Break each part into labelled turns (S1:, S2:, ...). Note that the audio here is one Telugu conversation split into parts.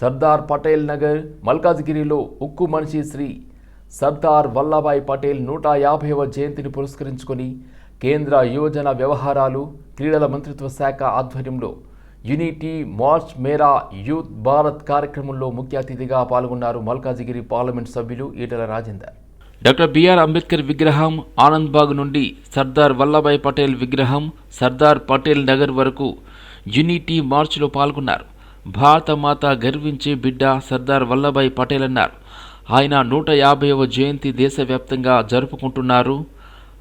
S1: సర్దార్ పటేల్ నగర్ మల్కాజ్గిరిలో ఉక్కు మనిషి శ్రీ సర్దార్ వల్లభాయ్ పటేల్ 150వ జయంతిని పురస్కరించుకొని కేంద్ర యువజన వ్యవహారాలు క్రీడల మంత్రిత్వ శాఖ ఆధ్వర్యంలో యూనిటీ మార్చ్ మేరా యూత్ భారత్ కార్యక్రమంలో ముఖ్య అతిథిగా పాల్గొన్నారు మల్కాజ్గిరి పార్లమెంట్ సభ్యులు ఈటెల రాజేందర్. డాక్టర్ బిఆర్ అంబేద్కర్ విగ్రహం ఆనంద్బాగ్ నుండి సర్దార్ వల్లభాయ్ పటేల్ విగ్రహం సర్దార్ పటేల్ నగర్ వరకు యూనిటీ మార్చ్లో పాల్గొన్నారు. భారత మాత గర్వించే బిడ్డ సర్దార్ వల్లభాయ్ పటేల్ అన్నారు. ఆయన 150వ జయంతి దేశవ్యాప్తంగా జరుపుకుంటున్నారు.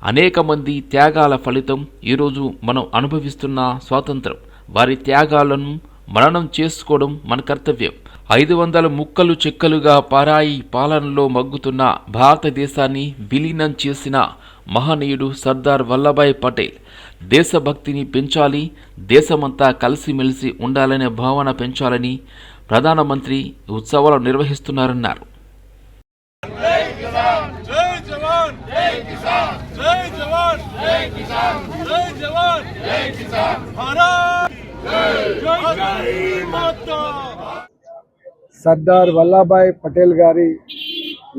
S1: అనేక మంది త్యాగాల ఫలితం ఈరోజు మనం అనుభవిస్తున్న స్వాతంత్రం. వారి త్యాగాలను మననం చేసుకోవడం మన కర్తవ్యం. 500 ముక్కలు చెక్కలుగా పరాయి పాలనలో మగ్గుతున్న భారతదేశాన్ని విలీనం చేసిన మహనీయుడు సర్దార్ వల్లభాయ్ పటేల్. దేశభక్తిని పెంచాలి, దేశమంతా కలిసిమెలిసి ఉండాలనే భావన పెంచాలని ప్రధానమంత్రి ఉత్సవాలు నిర్వహిస్తున్నారన్నారు.
S2: సర్దార్ వల్లభాయ్ పటేల్ గారి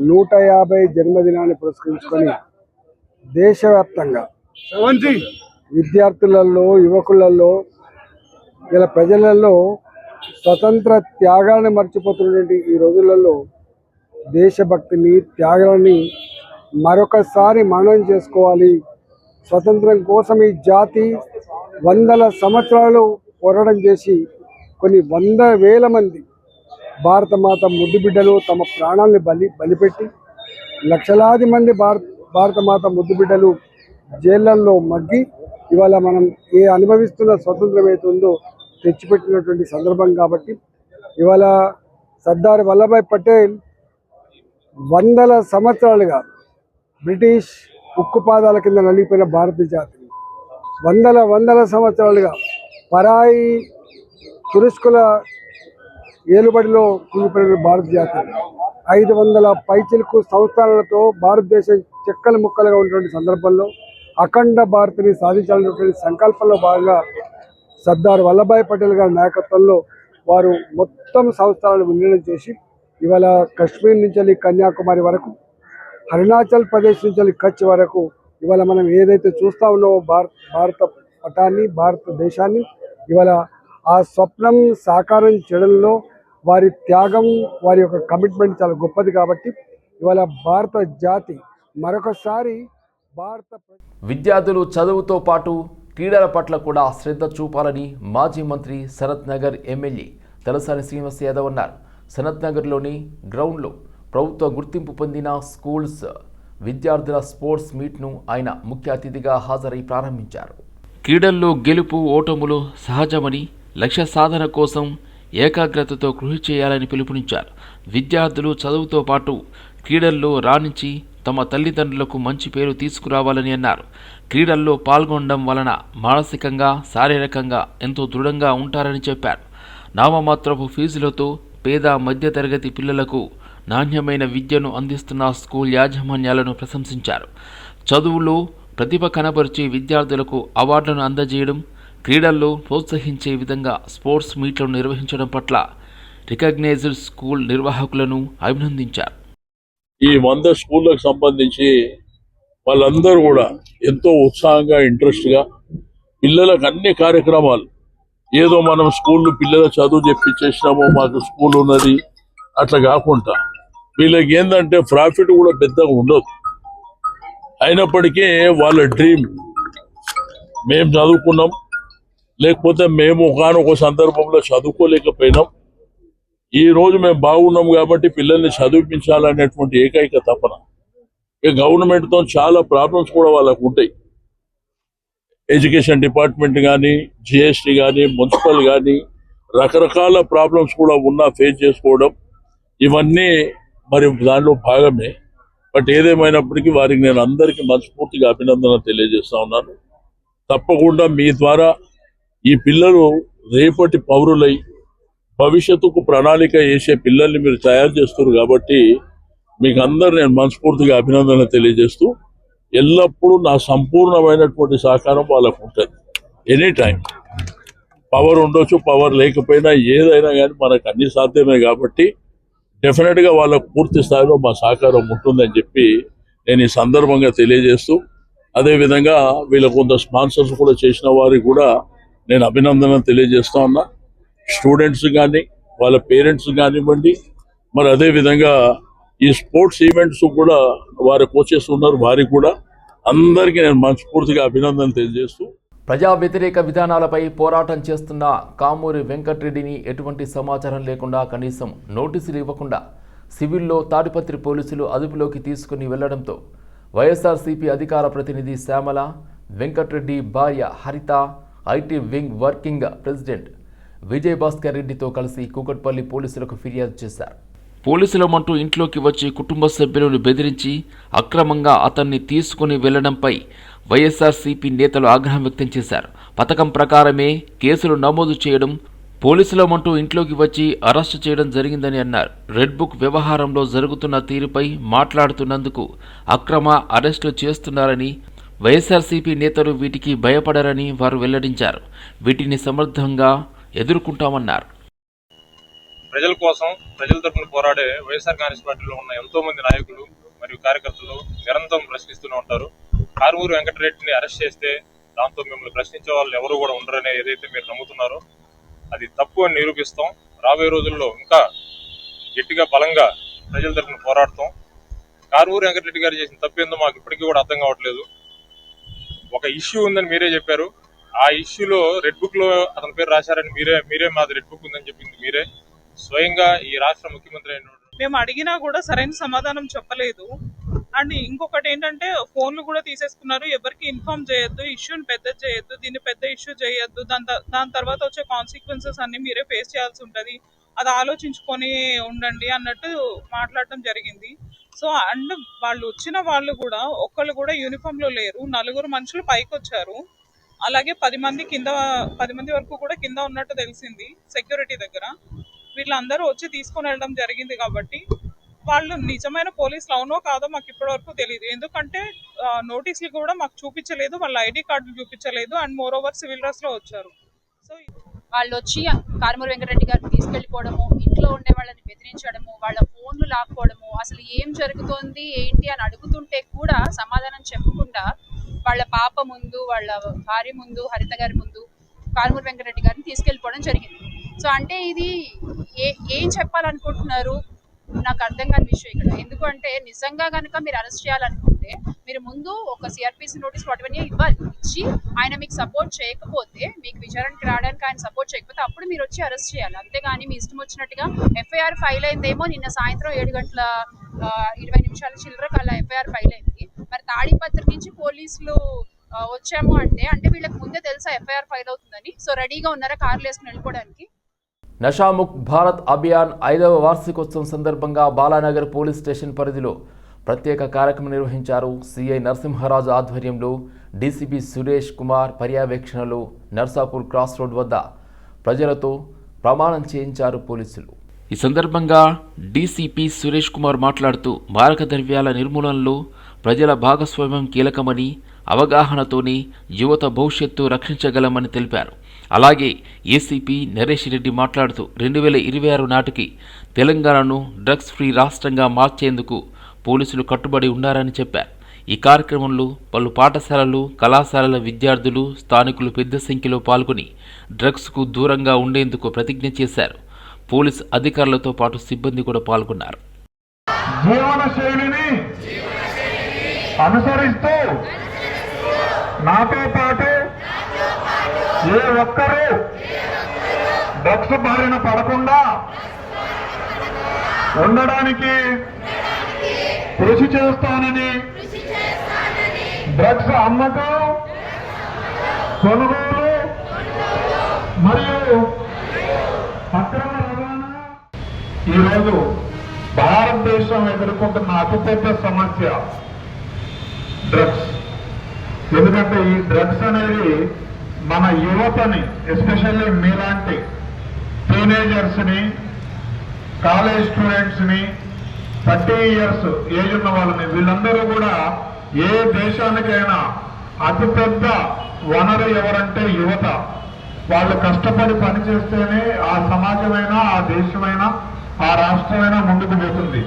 S2: 150 జన్మదినాన్ని పురస్కరించుకొని దేశవ్యాప్తంగా విద్యార్థులలో, యువకులలో, ఇలా ప్రజలలో స్వతంత్ర త్యాగాలను మర్చిపోతున్నటువంటి ఈ రోజులలో దేశభక్తిని, త్యాగాలని మరొకసారి మననం చేసుకోవాలి. స్వతంత్రం కోసం ఈ జాతి వందల సంవత్సరాలు పోరాటం చేసి కొన్ని 100,000 మంది భారతమాత ముద్దు బిడ్డలు తమ ప్రాణాలను బలిపెట్టి లక్షలాది మంది భారతమాత ముద్దు బిడ్డలు జైళ్ళల్లో మగ్గి ఇవాళ మనం అనుభవిస్తున్న స్వతంత్రం ఏతుందో తెచ్చిపెట్టినటువంటి సందర్భం. కాబట్టి ఇవాళ సర్దార్ వల్లభాయ్ పటేల్ వందల సంవత్సరాలుగా బ్రిటిష్ ఉక్కుపాదాల కింద నలిగిపోయిన భారత జాతిని వందల సంవత్సరాలుగా పరాయి తురుష్కుల ఏలుబడిలో కూలిపోయిన భారత జాతిని 500 పైచిలకు సంస్థానాలతో భారతదేశం చెక్కలు ముక్కలుగా ఉన్నటువంటి సందర్భంలో అఖండ భారత్ని సాధించాలనేటువంటి సంకల్పంలో భాగంగా సర్దార్ వల్లభాయ్ పటేల్ గారి నాయకత్వంలో వారు మొత్తం సంస్థానాలను విలీనం చేసి ఇవాళ కశ్మీర్ నుంచి కన్యాకుమారి వరకు, అరుణాచల్ ప్రదేశ్ నుంచి కచ్ వరకు ఇవాళ మనం ఏదైతే చూస్తూ ఉన్నామో భారత పటాన్ని, భారతదేశాన్ని ఇవాళ ఆ స్వప్నం సాకారం చేయడంలో వారి త్యాగం, వారి యొక్క కమిట్మెంట్ చాలా గొప్పది. కాబట్టి ఇవాళ భారత జాతి మరొకసారి
S1: విద్యార్థులు చదువుతో పాటు క్రీడల పట్ల కూడా శ్రద్ధ చూపాలని మాజీ మంత్రి సనత్ నగర్ ఎమ్మెల్యే తలసాని శ్రీనివాస్ యాదవ్ అన్నారు. సనత్ నగర్లోని గ్రౌండ్లో ప్రభుత్వ గుర్తింపు పొందిన స్కూల్స్ విద్యార్థుల స్పోర్ట్స్ మీట్ను ఆయన ముఖ్య అతిథిగా హాజరై ప్రారంభించారు. క్రీడల్లో గెలుపు ఓటములు సహజమని, లక్ష్య సాధన కోసం ఏకాగ్రతతో కృషి చేయాలని పిలుపునిచ్చారు. విద్యార్థులు చదువుతో పాటు క్రీడల్లో రాణించి తమ తల్లిదండ్రులకు మంచి పేరు తీసుకురావాలని అన్నారు. క్రీడల్లో పాల్గొనడం వలన మానసికంగా, శారీరకంగా ఎంతో దృఢంగా ఉంటారని చెప్పారు. నామమాత్రపు ఫీజులతో పేద మధ్యతరగతి పిల్లలకు నాణ్యమైన విద్యను అందిస్తున్న స్కూల్ యాజమాన్యాలను ప్రశంసించారు. చదువులో ప్రతిభ కనబరిచే విద్యార్థులకు అవార్డులను అందజేయడం, క్రీడల్లో ప్రోత్సహించే విధంగా స్పోర్ట్స్ మీట్లను నిర్వహించడం పట్ల రికగ్నైజ్డ్ స్కూల్ నిర్వాహకులను అభినందించారు.
S3: ఈ 100 స్కూళ్ళకు సంబంధించి వాళ్ళందరూ కూడా ఎంతో ఉత్సాహంగా, ఇంట్రెస్ట్గా పిల్లలకు అన్ని కార్యక్రమాలు, ఏదో మనం స్కూళ్ళు పిల్లల చదువు చెప్పించేసినామో మాకు స్కూల్ ఉన్నది అట్లా కాకుండా వీళ్ళకి ఏంటంటే ప్రాఫిట్ కూడా పెద్దగా ఉండదు. అయినప్పటికీ వాళ్ళ డ్రీమ్ మేము చదువుకున్నాం, లేకపోతే మేము ఒకనొక సందర్భంలో చదువుకోలేకపోయినాం, ఈ రోజు మేము బాగున్నాం కాబట్టి పిల్లల్ని చదివించాలనేటువంటి ఏకైక తపన. గవర్నమెంట్తో చాలా ప్రాబ్లమ్స్ కూడా వాళ్ళకు ఉంటాయి. ఎడ్యుకేషన్ డిపార్ట్మెంట్ కానీ, జిఎస్టీ కానీ, మున్సిపల్ కానీ రకరకాల ప్రాబ్లమ్స్ కూడా ఫేస్ చేసుకోవడం, ఇవన్నీ మరి దానిలో భాగమే. బట్ ఏదేమైనప్పటికీ వారికి నేను అందరికీ మనస్ఫూర్తిగా అభినందన తెలియజేస్తా ఉన్నాను. తప్పకుండా మీ ద్వారా ఈ పిల్లలు రేపటి పౌరులై భవిష్యత్తుకు ప్రణాళిక వేసే పిల్లల్ని మీరు తయారు చేస్తున్నారు. కాబట్టి మీకు అందరు నేను మనస్ఫూర్తిగా అభినందన తెలియజేస్తూ ఎల్లప్పుడూ నా సంపూర్ణమైనటువంటి సహకారం వాళ్ళకు ఉంటుంది. ఎనీ టైం పవర్ ఉండొచ్చు, పవర్ లేకపోయినా ఏదైనా కానీ మనకు అన్ని సాధ్యమే కాబట్టి డెఫినెట్గా వాళ్ళకు పూర్తి స్థాయిలో మా సహకారం ఉంటుందని చెప్పి నేను ఈ సందర్భంగా తెలియజేస్తూ, అదేవిధంగా వీళ్ళ కొంత స్పాన్సర్స్ కూడా చేసిన వారికి కూడా నేను అభినందన తెలియజేస్తా ఉన్నా. స్టూడెంట్స్ కానీ వాళ్ళ పేరెంట్స్ కానివ్వండి, మరి అదేవిధంగా ఈ స్పోర్ట్స్ ఈవెంట్స్ కూడా వారి కోచెస్ ఉన్నారు, వారికి కూడా అందరికీ నేను మనస్ఫూర్తిగా అభినందన తెలియజేస్తూ,
S1: ప్రజా వ్యతిరేక విధానాలపై పోరాటం చేస్తున్న కామూరి వెంకటరెడ్డిని ఎటువంటి సమాచారం లేకుండా కనీసం నోటీసులు ఇవ్వకుండా సివిల్లో తాడిపత్రి పోలీసులు అదుపులోకి తీసుకుని వెళ్లడంతో వైఎస్ఆర్సీపీ అధికార ప్రతినిధి శ్యామల, వెంకటరెడ్డి భార్య హరిత, IT wing working president Vijayabhaskar రెడ్డితో కలిసి కూకట్పల్లి పోలీసులకు ఫిర్యాదు చేశారు. పోలీసులమంటూ ఇంట్లోకి వచ్చి కుటుంబ సభ్యులను బెదిరించి అక్రమంగా అతన్ని తీసుకుని వెళ్లడంపై వైఎస్ఆర్సీపీ నేతలు ఆగ్రహం వ్యక్తం చేశారు. పథకం ప్రకారమే కేసులు నమోదు చేయడం, పోలీసులమంటూ ఇంట్లోకి వచ్చి అరెస్టు చేయడం జరిగిందని అన్నారు. రెడ్ బుక్ వ్యవహారంలో జరుగుతున్న తీరుపై మాట్లాడుతున్నందుకు అక్రమ అరెస్టు చేస్తున్నారని, వైఎస్ఆర్సీపీ నేతలు వీటికి భయపడరని వారు వెల్లడించారు. వీటిని సమర్థంగా ఎదుర్కొంటామన్నారు.
S4: ప్రజల కోసం, ప్రజల తరపున పోరాడే వైఎస్ఆర్ కాంగ్రెస్ పార్టీలో ఉన్న ఎంతో మంది నాయకులు మరియు కార్యకర్తలు నిరంతరం ప్రశ్నిస్తూనే ఉంటారు. కారుమూరి వెంకటరెడ్డిని అరెస్ట్ చేస్తే దాంతో మిమ్మల్ని ప్రశ్నించే వాళ్ళు ఎవరు కూడా ఉండరనే ఏదైతే మీరు నమ్ముతున్నారో అది తప్పు అని నిరూపిస్తాం. రాబోయే రోజుల్లో ఇంకా గట్టిగా బలంగా ప్రజల తరపున పోరాడతాం. కారుమూరి వెంకటరెడ్డి గారు చేసిన తప్పేందో మాకు ఇప్పటికీ కూడా అర్థం కావట్లేదు. ఒక ఇష్యూ ఉందని మీరే చెప్పారు. ఆ ఇష్యూలో రెడ్ బుక్ లో అతని పేరు రాశారని మీరే మాది రెడ్ బుక్ ఉందని చెప్పింది మీరే. స్వయంగా ఈ రాష్ట్ర ముఖ్యమంత్రి అయిన
S5: మేము అడిగినా కూడా సరైన సమాధానం చెప్పలేదు. అండ్ ఇంకొకటి ఏంటంటే ఫోన్లు కూడా తీసేసుకున్నారు. ఎవరికి ఇన్ఫార్మ్ చేయొద్దు, ఇష్యూని పెద్ద చేయొద్దు, దీన్ని పెద్ద ఇష్యూ చేయొద్దు, దాని తర్వాత వచ్చే కాన్సిక్వెన్సెస్ అన్ని మీరే ఫేస్ చేయాల్సి ఉంటుంది, అది ఆలోచించుకొని ఉండండి అన్నట్టు మాట్లాడటం జరిగింది. సో అండ్ వాళ్ళు వచ్చిన వాళ్ళు కూడా ఒక్కళ్ళు కూడా యూనిఫామ్ లో లేరు. 4 మనుషులు పైకి వచ్చారు. అలాగే 10 మంది వరకు కూడా కింద ఉన్నట్టు తెలిసింది సెక్యూరిటీ దగ్గర. వీళ్ళందరూ వచ్చి తీసుకొని వెళ్ళడం జరిగింది. కాబట్టి వాళ్ళు నిజమైన పోలీసులు అవునో కాదో మాకు ఇప్పటి వరకు తెలియదు. ఎందుకంటే నోటీసులు కూడా మాకు చూపించలేదు, వాళ్ళ ఐడి కార్డులు చూపించలేదు. And more over civil dress లో వచ్చారు. సో
S6: వాళ్ళు వచ్చి కారుమూరి వెంకటరెడ్డి గారిని తీసుకెళ్లిపోవడము, ఇంట్లో ఉండే వాళ్ళని బెదిరించడము, వాళ్ళ ఫోన్లు లాక్కోవడము, అసలు ఏం జరుగుతోంది ఏంటి అని అడుగుతుంటే కూడా సమాధానం చెప్పకుండా వాళ్ళ పాప ముందు, వాళ్ళ భార్య ముందు, హరిత గారి ముందు కారుమూరి వెంకటరెడ్డి గారిని తీసుకెళ్లిపోవడం జరిగింది. సో అంటే ఇది ఏం చెప్పాలనుకుంటున్నారు నాకు అర్థం కాని విషయం ఇక్కడ. ఎందుకంటే నిజంగా కనుక మీరు అరెస్ట్ చేయాలనుకుంటే మీరు ముందు ఒక సిఆర్పిసి నోటీస్ వాటివన్నీ ఇవ్వాలి. ఇచ్చి ఆయన మీకు సపోర్ట్ చేయకపోతే, మీకు విచారణకి రావడానికి ఆయన సపోర్ట్ చేయకపోతే అప్పుడు మీరు వచ్చి అరెస్ట్ చేయాలి. అంతేగాని మీ ఇష్టం వచ్చినట్టుగా ఎఫ్ఐఆర్ ఫైల్ అయిందేమో నిన్న సాయంత్రం 7:20 చిల్లర కల్లా ఎఫ్ఐఆర్ ఫైల్ అయింది. మరి తాడిపత్రి నుంచి పోలీసులు వచ్చాము అంటే వీళ్ళకి ముందే తెలుసా ఎఫ్ఐఆర్ ఫైల్ అవుతుందని? సో రెడీగా ఉన్నారా కార్లు వేసుకుని వెళ్ళిపోవడానికి?
S1: నషాముక్త్ భారత్ అభియాన్ 5వ వార్షికోత్సవం సందర్భంగా బాలానగర్ పోలీస్ స్టేషన్ పరిధిలో ప్రత్యేక కార్యక్రమం నిర్వహించారు. సిఐ నరసింహరాజు ఆధ్వర్యంలో డీసీపీ సురేష్ కుమార్ పర్యవేక్షణలో నర్సాపూర్ క్రాస్ రోడ్ వద్ద ప్రజలతో ప్రమాణం చేయించారు పోలీసులు. ఈ సందర్భంగా డీసీపీ సురేష్ కుమార్ మాట్లాడుతూ మారక ద్రవ్యాల నిర్మూలనలో ప్రజల భాగస్వామ్యం కీలకమని, అవగాహనతోనే యువత భవిష్యత్తు రక్షించగలమని తెలిపారు. అలాగే ఏసీపీ నరేష్ రెడ్డి మాట్లాడుతూ 2026 నాటికి తెలంగాణను డ్రగ్స్ ఫ్రీ రాష్ట్రంగా మార్చేందుకు పోలీసులు కట్టుబడి ఉన్నారని చెప్పారు. ఈ కార్యక్రమంలో పలు పాఠశాలలు, కళాశాలల విద్యార్థులు, స్థానికులు పెద్ద సంఖ్యలో పాల్గొని డ్రగ్స్కు దూరంగా ఉండేందుకు ప్రతిజ్ఞ చేశారు. పోలీస్ అధికారులతో పాటు సిబ్బంది కూడా పాల్గొన్నారు.
S7: జీవన శైలిని అనుసరిస్తూ నాతో పాటు ఏ ఒక్కరూ డ్రగ్స్ బారిన పడకుండా ఉండడానికి కృషి చేస్తానని, డ్రగ్స్ అమ్మకం, కొనుగోలు మరియు అక్రమ రవాణా ఈరోజు భారతదేశం ఎదుర్కొంటున్న అతిపెద్ద సమస్య డ్రగ్స్. ఎందుకంటే ఈ డ్రగ్స్ అనేది మన యువతని, ఎస్పెషల్లీ మీలాంటి టీనేజర్స్ని, కాలేజ్ స్టూడెంట్స్ని, 30 years ఏజ్ ఉన్న వాళ్ళని, వీళ్ళందరూ కూడా ఏ దేశానికైనా అతిపెద్ద వనరు ఎవరంటే యువత. వాళ్ళు కష్టపడి పని చేస్తేనే ఆ సమాజమైనా, ఆ దేశమైనా, ఆ రాష్ట్రమైనా ముందుకు పోతుంది.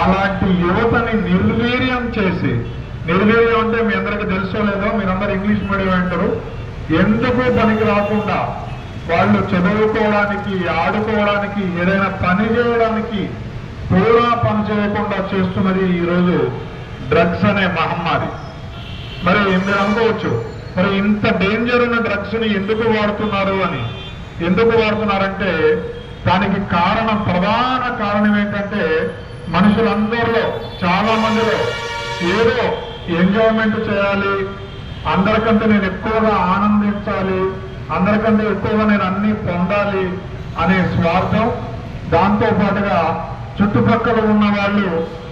S7: అలాంటి యువతని నిర్వీర్యం చేసి, నిర్వీర్యం అంటే మీ అందరికీ తెలుసో లేదో, మీరందరూ ఇంగ్లీష్ మీడియం అంటారు, ఎందుకు పనికి రాకుండా వాళ్ళు చదువుకోవడానికి, ఆడుకోవడానికి, ఏదైనా పని చేయడానికి కూడా పని చేయకుండా చేస్తున్నది ఈరోజు డ్రగ్స్ అనే మహమ్మారి. మరి మీరు అనుకోవచ్చు, మరి ఇంత డేంజర్ ఉన్న డ్రగ్స్ ని ఎందుకు వాడుతున్నారు అని. ఎందుకు వాడుతున్నారంటే దానికి కారణం, ప్రధాన కారణం ఏంటంటే మనుషులందరిలో, చాలా మందిలో ఏదో ఎంజాయ్మెంట్ చేయాలి, అందరికంటే నేను ఎక్కువగా ఆనందించాలి, అందరికంటే ఎక్కువగా నేను అన్ని పొందాలి అనే స్వార్థం, దాంతో పాటుగా చుట్టుపక్కల ఉన్న వాళ్ళు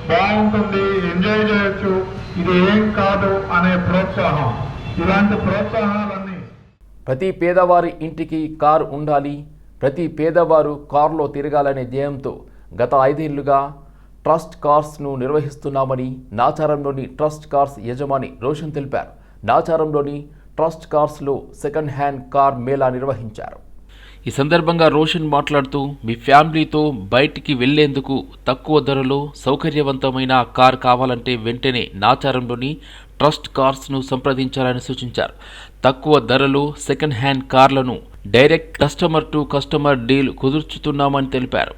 S7: బాగుంటుంది, ఎంజాయ్ చేయొచ్చు, ఇది ఏం కాదు అనే ప్రోత్సాహం, ఇలాంటి ప్రోత్సాహాలన్నీ.
S1: ప్రతి పేదవారి ఇంటికి కారు ఉండాలి, ప్రతి పేదవారు కారులో తిరగాలనే ధ్యేయంతో గత 5 ఏళ్లుగా ట్రస్ట్ కార్స్ను నిర్వహిస్తున్నామని నాచారంలోని ట్రస్ట్ కార్స్ యజమాని రోషన్ తెలిపారు. నాచారంలోని ట్రస్ట్ కార్స్లో సెకండ్ హ్యాండ్ కార్ మేళా నిర్వహించారు. ఈ సందర్భంగా రోషన్ మాట్లాడుతూ, మీ ఫ్యామిలీతో బయటికి వెళ్లేందుకు తక్కువ ధరలో సౌకర్యవంతమైన కార్ కావాలంటే వెంటనే నాచారంలోని ట్రస్ట్ కార్స్ను సంప్రదించాలని సూచించారు. తక్కువ ధరలో సెకండ్ హ్యాండ్ కార్లను direct customer to customer deal కుదుర్చుతున్నామని తెలిపారు.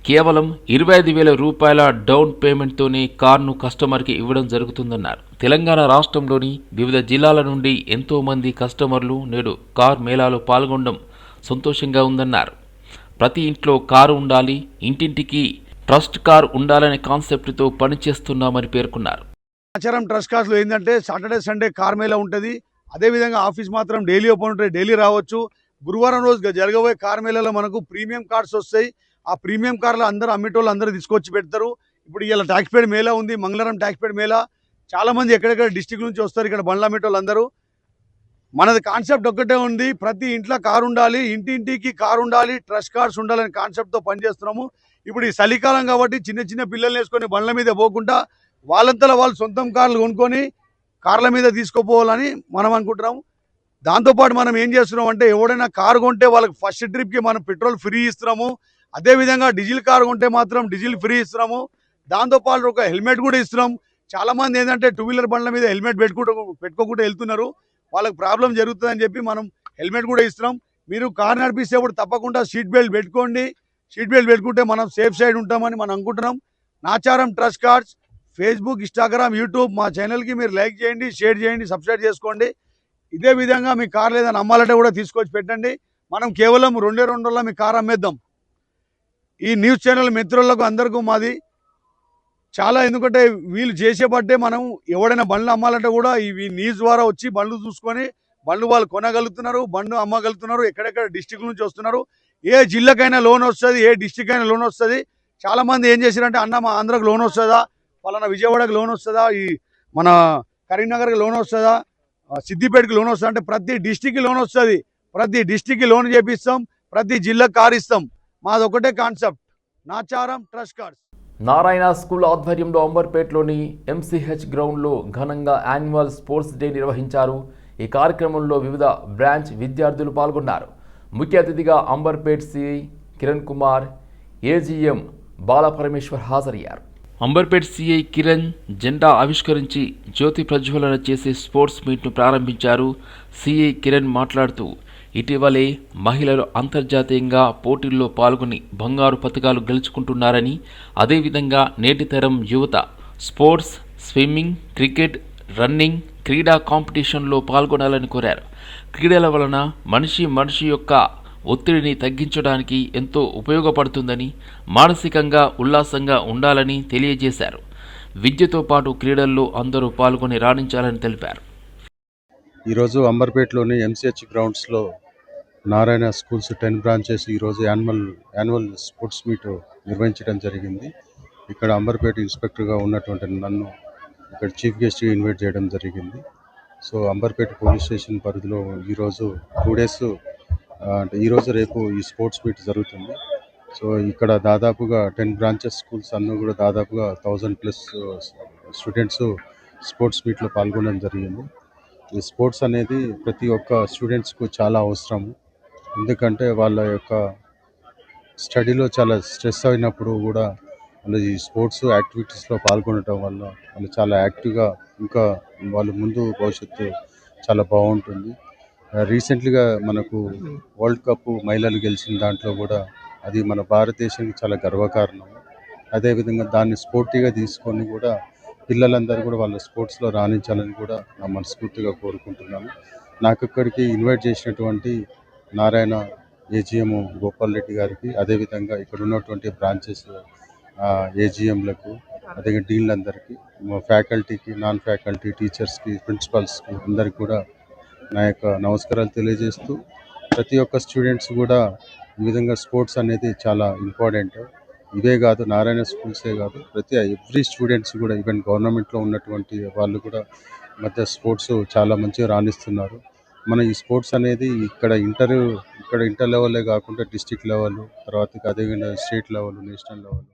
S1: కేవలం 25,000 రూపాయల డౌన్ పేమెంట్తోనే కార్ను కస్టమర్కి ఇవ్వడం జరుగుతుందన్నారు. తెలంగాణ రాష్ట్రంలోని వివిధ జిల్లాల నుండి ఎంతో మంది కస్టమర్లు నేడు కార్ మేళాలో పాల్గొనడం సంతోషంగా ఉందన్నారు. ప్రతి ఇంట్లో కారు ఉండాలి, ఇంటింటికి ట్రస్ట్ కార్ ఉండాలనే కాన్సెప్ట్తో పనిచేస్తున్నామని పేర్కొన్నారు.
S2: ఆచారం ట్రస్ట్ కార్స్లో ఏంటంటే సాటర్డే సండే కార్ మేళా ఉంటుంది. అదేవిధంగా ఆఫీస్ మాత్రం డైలీ ఓపెన్ ఉంటుంది, డైలీ రావచ్చు. గురువారం రోజు జరగబోయే కార్ మేళాలో మనకు ప్రీమియం కార్స్ వస్తాయి. ఆ ప్రీమియం కార్లు అందరూ అమ్మేటోళ్ళు అందరూ తీసుకొచ్చి పెడతారు. ఇప్పుడు ఇలా ట్యాక్స్ పేడ్ మేళా ఉంది, మంగళవారం ట్యాక్స్ పేడ్ మేళా. చాలా మంది ఎక్కడెక్కడ డిస్టిక్ నుంచి వస్తారు ఇక్కడ బండ్లు అమ్మేటోళ్ళు అందరూ. మనది కాన్సెప్ట్ ఒక్కటే ఉంది, ప్రతి ఇంట్లో కారు ఉండాలి, ఇంటింటికి కారు ఉండాలి, ట్రస్ట్ కార్స్ ఉండాలనే కాన్సెప్ట్తో పనిచేస్తున్నాము. ఇప్పుడు ఈ చలికాలం కాబట్టి చిన్న చిన్న పిల్లల్ని వేసుకొని బండ్ల మీద పోకుండా వాళ్ళంతలో వాళ్ళు సొంతం కార్లు కొనుక్కొని కార్ల మీద తీసుకుపోవాలని మనం అనుకుంటున్నాము. దాంతోపాటు మనం ఏం చేస్తున్నాం అంటే, ఎవడైనా కారు కొంటే వాళ్ళకి ఫస్ట్ ట్రిప్కి మనం పెట్రోల్ ఫ్రీ ఇస్తున్నాము. అదేవిధంగా డీజిల్ కారు కొంటే మాత్రం డీజిల్ ఫ్రీ ఇస్తున్నాము. దాంతోపాటు ఒక హెల్మెట్ కూడా ఇస్తున్నాం. చాలామంది ఏంటంటే 2 వీలర్ బండ్ల మీద హెల్మెట్ పెట్టుకోకుండా వెళ్తున్నారు, వాళ్ళకి ప్రాబ్లం జరుగుతుందని చెప్పి మనం హెల్మెట్ కూడా ఇస్తున్నాం. మీరు కారు నడిపిస్తేప్పుడు తప్పకుండా సీట్ బెల్ట్ పెట్టుకోండి. సీట్ బెల్ట్ పెట్టుకుంటే మనం సేఫ్ సైడ్ ఉంటామని మనం అనుకుంటున్నాం. Nacharam trust cards Facebook, Instagram, YouTube మా ఛానల్కి మీరు లైక్ చేయండి, షేర్ చేయండి, సబ్స్క్రైబ్ చేసుకోండి. ఇదే విధంగా మీ కార్ ఏదైనా అమ్మాలంటే కూడా తీసుకొచ్చి పెట్టండి. మనం కేవలం 2 రోజుల్లో మీ కార్ అమ్మేద్దాం. ఈ న్యూస్ ఛానల్ మిత్రులకు అందరికీ మాది చాలా, ఎందుకంటే వీళ్ళు చేసేబట్టే మనం ఎవడైనా బండ్లు అమ్మాలంటే కూడా ఈ న్యూస్ ద్వారా వచ్చి బండ్లు చూసుకొని బండ్లు వాళ్ళు కొనగలుగుతున్నారు, బండ్లు అమ్మగలుగుతున్నారు. ఎక్కడెక్కడ డిస్టిక్ నుంచి వస్తున్నారు. ఏ జిల్లాకైనా లోన్ వస్తుంది, ఏ డిస్టిక్ అయినా లోన్ వస్తుంది. చాలామంది ఏం చేశారంటే, అన్న మా ఆంధ్రాకి లోన్ వస్తుందా, పలానా విజయవాడకి లోన్ వస్తుందా, ఈ మన కరీంనగర్కి లోన్ వస్తుందా, సిద్దిపేటకి లోన్ వస్తుందా అంటే ప్రతి డిస్టిక్కి లోన్ వస్తుంది. ప్రతి డిస్టిక్కి లోన్ చేపిస్తాం, ప్రతి జిల్లాకు కార్ ఇస్తాం. మాది ఒకటే concept, Nacharam trust cards.
S1: Narayana school ఆధ్వర్యంలో అంబర్పేటలోని ఎంసీహెచ్ గ్రౌండ్లో ఘనంగా యాన్యువల్ స్పోర్ట్స్ డే నిర్వహించారు. ఈ కార్యక్రమంలో వివిధ బ్రాంచ్ విద్యార్థులు పాల్గొన్నారు. ముఖ్య అతిథిగా అంబర్పేట్ సిఐ కిరణ్ కుమార్, ఏజీఎం బాలపరమేశ్వర్ హాజరయ్యారు. అంబర్పేట్ సిఐ కిరణ్ జెండా ఆవిష్కరించి జ్యోతి ప్రజ్వలన చేసే స్పోర్ట్స్ మీట్ను ప్రారంభించారు. సిఐ కిరణ్ మాట్లాడుతూ, ఇటీవలే మహిళలు అంతర్జాతీయంగా పోటీల్లో పాల్గొని బంగారు పతకాలు గెలుచుకుంటున్నారని, అదేవిధంగా నేటి తరం యువత స్పోర్ట్స్, స్విమ్మింగ్, క్రికెట్, రన్నింగ్ క్రీడా కాంపిటీషన్లో పాల్గొనాలని కోరారు. క్రీడల వలన మనిషి యొక్క ఒత్తిడిని తగ్గించడానికి ఎంతో ఉపయోగపడుతుందని, మానసికంగా ఉల్లాసంగా ఉండాలని తెలియజేశారు. విద్యతో పాటు క్రీడల్లో అందరూ పాల్గొని రాణించాలని తెలిపారు.
S8: ఈరోజు అంబర్పేటలోని ఎంసీహెచ్ గ్రౌండ్స్లో నారాయణ స్కూల్స్ 10 బ్రాంచెస్ ఈరోజు యాన్యువల్ స్పోర్ట్స్ మీట్ నిర్వహించడం జరిగింది. ఇక్కడ అంబర్పేట ఇన్స్పెక్టర్గా ఉన్నటువంటి నన్ను ఇక్కడ చీఫ్ గెస్ట్గా ఇన్వైట్ చేయడం జరిగింది. సో అంబర్పేట పోలీస్ స్టేషన్ పరిధిలో ఈరోజు 2 డేస్ అంటే ఈరోజు రేపు ఈ స్పోర్ట్స్ మీట్ జరుగుతుంది. సో ఇక్కడ దాదాపుగా 10 బ్రాంచెస్ స్కూల్స్ అన్నీ కూడా దాదాపుగా 1000+ స్టూడెంట్స్ స్పోర్ట్స్ మీట్లో పాల్గొనడం జరిగింది. ఈ స్పోర్ట్స్ అనేది ప్రతి ఒక్క స్టూడెంట్స్కు చాలా అవసరము. ఎందుకంటే వాళ్ళ యొక్క స్టడీలో చాలా స్ట్రెస్ అయినప్పుడు కూడా వాళ్ళు ఈ స్పోర్ట్స్ యాక్టివిటీస్లో పాల్గొనడం వల్ల వాళ్ళు చాలా యాక్టివ్గా ఇంకా వాళ్ళ ముందు భవిష్యత్తు చాలా బాగుంటుంది. రీసెంట్లీగా మనకు వరల్డ్ కప్ మహిళలు గెలిచిన దాంట్లో కూడా అది మన భారతదేశానికి చాలా గర్వకారణం. అదేవిధంగా దాన్ని స్పోర్టివ్గా తీసుకొని కూడా పిల్లలందరూ కూడా వాళ్ళ స్పోర్ట్స్లో రాణించాలని కూడా నా మనస్ఫూర్తిగా కోరుకుంటున్నాను. నాకు ఇక్కడికి ఇన్వైట్ చేసినటువంటి నారాయణ ఏజిఎం గోపాల్ రెడ్డి గారికి, అదేవిధంగా ఇక్కడ ఉన్నటువంటి బ్రాంచెస్ ఏజిఎంలకు, అదే డీన్లందరికీ, మా ఫ్యాకల్టీకి, నాన్ ఫ్యాకల్టీ, టీచర్స్కి, ప్రిన్సిపల్స్కి అందరికి కూడా నా యొక్క నమస్కారాలు తెలియజేస్తూ, ప్రతి ఒక్క స్టూడెంట్స్ కూడా ఈ విధంగా స్పోర్ట్స్ అనేది చాలా ఇంపార్టెంట్. ఇవే కాదు, నారాయణ స్కూల్సే కాదు, ఎవ్రీ స్టూడెంట్స్ కూడా, ఈవెన్ గవర్నమెంట్లో ఉన్నటువంటి వాళ్ళు కూడా మధ్య స్పోర్ట్స్ చాలా మంచిగా రాణిస్తున్నారు. మన ఈ స్పోర్ట్స్ అనేది ఇక్కడ ఇంటర్ లెవెలే కాకుండా డిస్ట్రిక్ట్ లెవెల్, తర్వాత అదేవిధంగా స్టేట్ లెవెల్, నేషనల్ లెవెల్